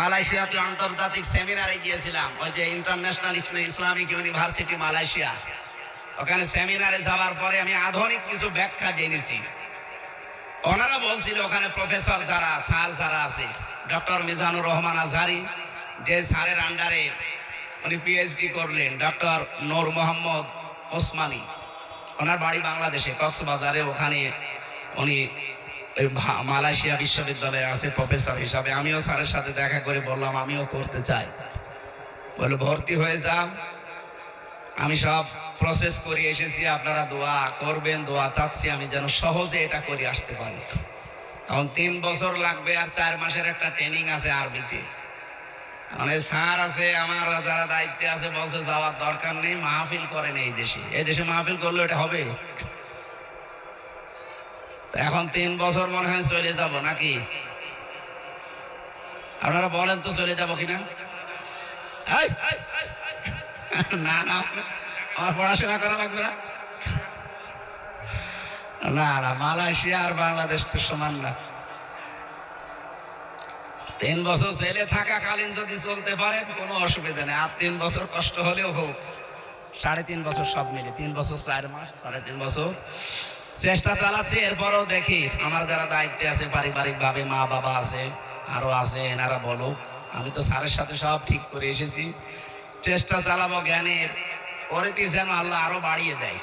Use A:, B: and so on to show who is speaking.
A: মালয়েশিয়াতে আন্তর্জাতিক সেমিনারে গিয়েছিলাম, ওই যে ইন্টারন্যাশনাল ইসলামিক ইউনিভার্সিটি মালয়েশিয়া। ওখানে সেমিনারে যাওয়ার পরে আমি আধুনিক কিছু ব্যাখ্যা জেনেছি। ওনারা বলছিল ওখানে প্রফেসর যারা স্যার যারা আছে, ডক্টর মিজানুর রহমান আজহারি, যে স্যারের আন্ডারে উনি পিএইচডি করলেন, ডক্টর নূর মোহাম্মদ ওসমানী, ওনার বাড়ি বাংলাদেশে কক্সবাজারে, ওখানে উনি মালয়েশিয়া বিশ্ববিদ্যালয়ে আছে প্রফেসর হিসাবে। আমিও স্যারের সাথে দেখা করে বললাম আমিও করতে চাই। বলে ভর্তি হয়ে যান, আমি সব প্রসেস করে এসেছি, আপনারা দোয়া করবেন, দোয়া চাচ্ছি আমি যেন সহজে এটা করে আসতে পারি। এখন 3 বছর লাগবে আর 4 মাসের একটা ট্রেনিং আছে আরবিতে। মানে স্যার আছে আমার যারা দায়িত্বে আছে বলছে যাওয়ার দরকার নেই, মাহফিল করেন এই দেশে মাহফিল করলে এটা হবে। এখন 3 বছর মনে হয় চলে যাব নাকি? আপনারা বলেন তো চলে যাব কিনা? না না, আমার পড়াশোনা করা লাগবে না। না না, মালয়েশিয়া আর বাংলাদেশ তো সমান না। 3 বছর জেলে থাকাকালীন যদি চলতে পারেন কোনো অসুবিধা নেই, আর 3 বছর কষ্ট হলেও হোক, 3.5 বছর সব মিলে 3 বছর 4 মাস 3.5 বছর চেষ্টা চালাচ্ছি। এরপরও দেখি আমার যারা দায়িত্বে আছে পারিবারিক ভাবে, মা বাবা আছে, আরো আছে, এনারা বলুক। আমি তো স্যারের সাথে সব ঠিক করে এসেছি, চেষ্টা চালাবো জ্ঞানের পরিধি যেন আল্লাহ আরো বাড়িয়ে দেয়।